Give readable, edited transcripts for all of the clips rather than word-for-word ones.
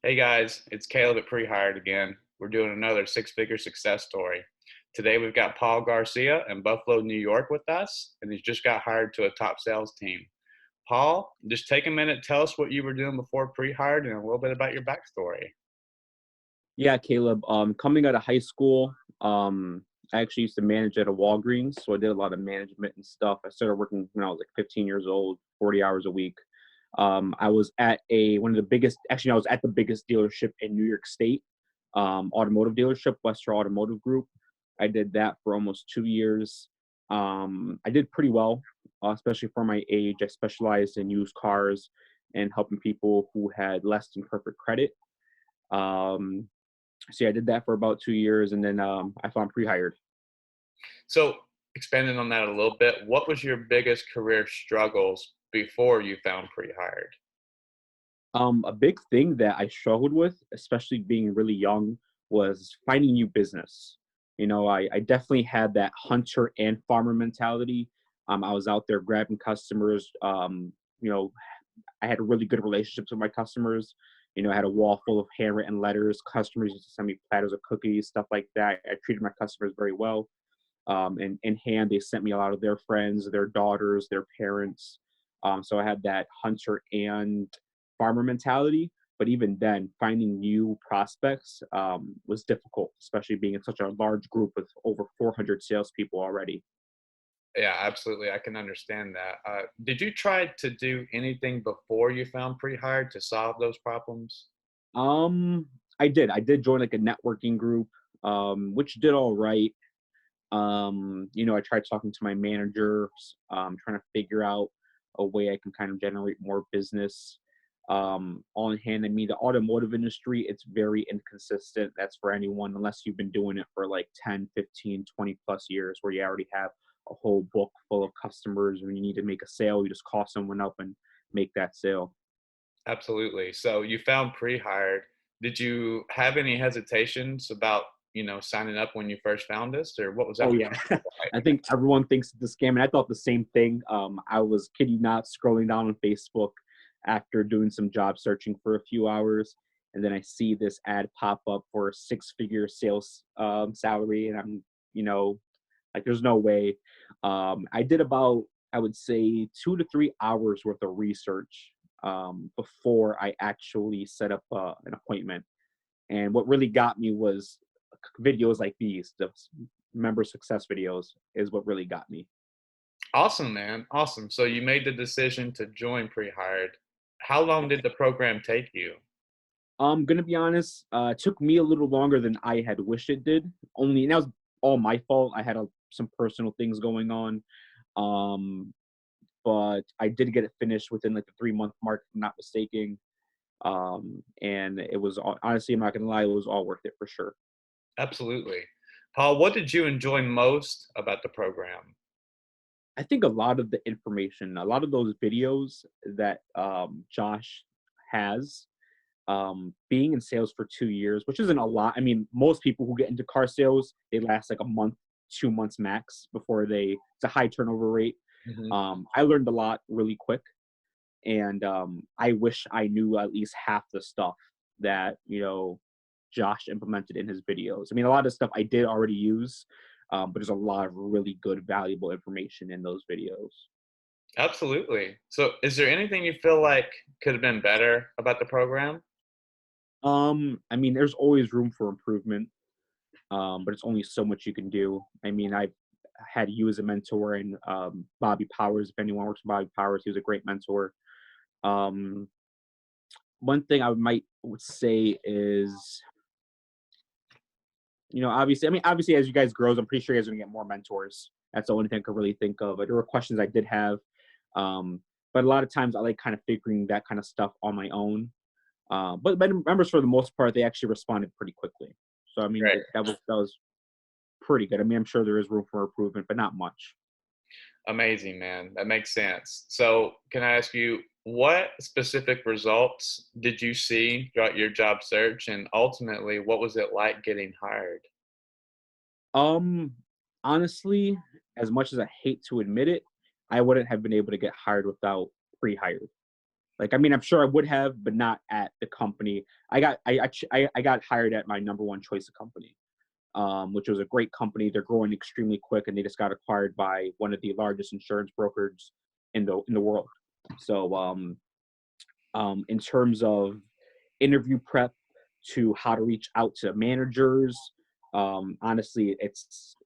Hey guys, it's Caleb at Prehired again. We're doing another six-figure success story. Today we've got Paul Garcia in Buffalo, New York with us, and he's just got hired to a top sales team. Paul, just take a minute, tell us what you were doing before Prehired and a little bit about your backstory. Yeah, Caleb. Coming out of high school, I actually used to manage at a Walgreens, so I did a lot of management and stuff. I started working when I was like 15 years old, 40 hours a week. I was at one of the biggest. Actually, I was at the biggest dealership in New York State, automotive dealership, Western Automotive Group. I did that for almost 2 years. I did pretty well, especially for my age. I specialized in used cars and helping people who had less than perfect credit. Um, so yeah, I did that for about 2 years, and then I found Prehired. So, expanding on that a little bit, what was your biggest career struggles before you found Prehired? A big thing that I struggled with, especially being really young, was finding new business. I definitely had that hunter and farmer mentality. I was out there grabbing customers. You know, I had really good relationships with my customers. I had a wall full of handwritten letters. Customers used to send me platters of cookies, stuff like that. I treated my customers very well. And in hand, they sent me a lot of their friends, their daughters, their parents. So I had that hunter and farmer mentality. But even then, finding new prospects was difficult, especially being in such a large group with over 400 salespeople already. Yeah, absolutely. I can understand that. Did you try to do anything before you found Prehired to solve those problems? Um, I did. I did join like a networking group, which did all right. I tried talking to my managers, trying to figure out a way I can kind of generate more business. On hand, I mean, the automotive industry, it's very inconsistent. That's for anyone, unless you've been doing it for like 10, 15, 20 plus years, where you already have a whole book full of customers. When you need to make a sale, you just call someone up and make that sale. Absolutely. So you found Prehired. Did you have any hesitations about, signing up when you first found us, or what was that Oh yeah, process like? I think everyone thinks it's a scam, and I thought the same thing. I was kid you not scrolling down on Facebook after doing some job searching for a few hours, and then I see this ad pop up for a six-figure sales salary, and I'm you know like there's no way. I did about, I would say, 2 to 3 hours worth of research before I actually set up an appointment. And what really got me was videos like these, the member success videos, is what really got me. Awesome, man. Awesome. So you made the decision to join Prehired. How long did the program take you? I'm gonna be honest, it took me a little longer than I had wished it did. Only, and that was all my fault. I had some personal things going on, um, but I did get it finished within like the 3 month mark, if I'm not mistaken. And it was honestly, I'm not gonna lie, it was all worth it for sure. Absolutely. Paul, what did you enjoy most about the program? I think a lot of the information, a lot of those videos that Josh has, being in sales for 2 years, which isn't a lot. I mean, most people who get into car sales, they last like a month, 2 months max before it's a high turnover rate. Mhm. I learned a lot really quick, and I wish I knew at least half the stuff that Josh implemented in his videos. I mean, a lot of stuff I did already use, but there's a lot of really good, valuable information in those videos. Absolutely. So is there anything you feel like could have been better about the program? I mean, there's always room for improvement, but it's only so much you can do. I mean, I've had you as a mentor, and Bobby Powers. If anyone works with Bobby Powers, he was a great mentor. Um, One thing would say is, obviously, I mean, obviously, as you guys grows, I'm pretty sure you guys are gonna get more mentors. That's the only thing I could really think of. There were questions I did have, um, but a lot of times I like kind of figuring that kind of stuff on my own. But members, for the most part, they actually responded pretty quickly. So I mean, Right. that was pretty good. I mean, I'm sure there is room for improvement, but not much. Amazing, man. That makes sense. So, can I ask you, what specific results did you see throughout your job search? And ultimately, what was it like getting hired? Um, Honestly, as much as I hate to admit it, I wouldn't have been able to get hired without pre-hired. Like, I mean, I'm sure I would have, but not at the company. I got hired at my number one choice of company, which was a great company. They're growing extremely quick, and they just got acquired by one of the largest insurance brokers in the world. So, in terms of interview prep to how to reach out to managers, honestly, it's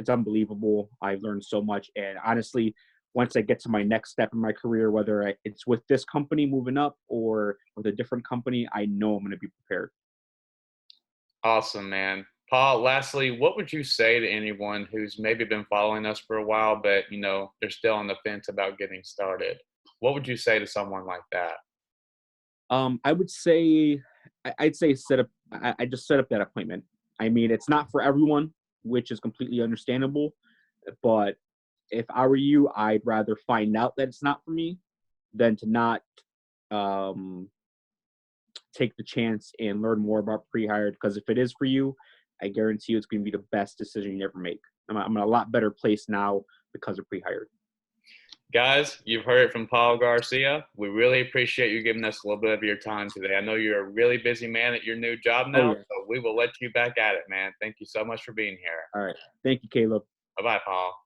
unbelievable. I've learned so much, and honestly, once I get to my next step in my career, whether it's with this company moving up or with a different company, I know I'm going to be prepared. Awesome, man. Paul, lastly, what would you say to anyone who's maybe been following us for a while, but they're still on the fence about getting started? What would you say to someone like that? I would say, I'd say set up. I just set up that appointment. I mean, it's not for everyone, which is completely understandable. But if I were you, I'd rather find out that it's not for me than to not um, take the chance and learn more about pre-hired. Because if it is for you, I guarantee you it's going to be the best decision you ever make. I'm in a lot better place now because of pre-hired. Guys, you've heard it from Paul Garcia. We really appreciate you giving us a little bit of your time today. I know you're a really busy man at your new job Oh now, yeah. so we will let you back at it, man. Thank you so much for being here. All right. Thank you, Caleb. Bye bye, Paul.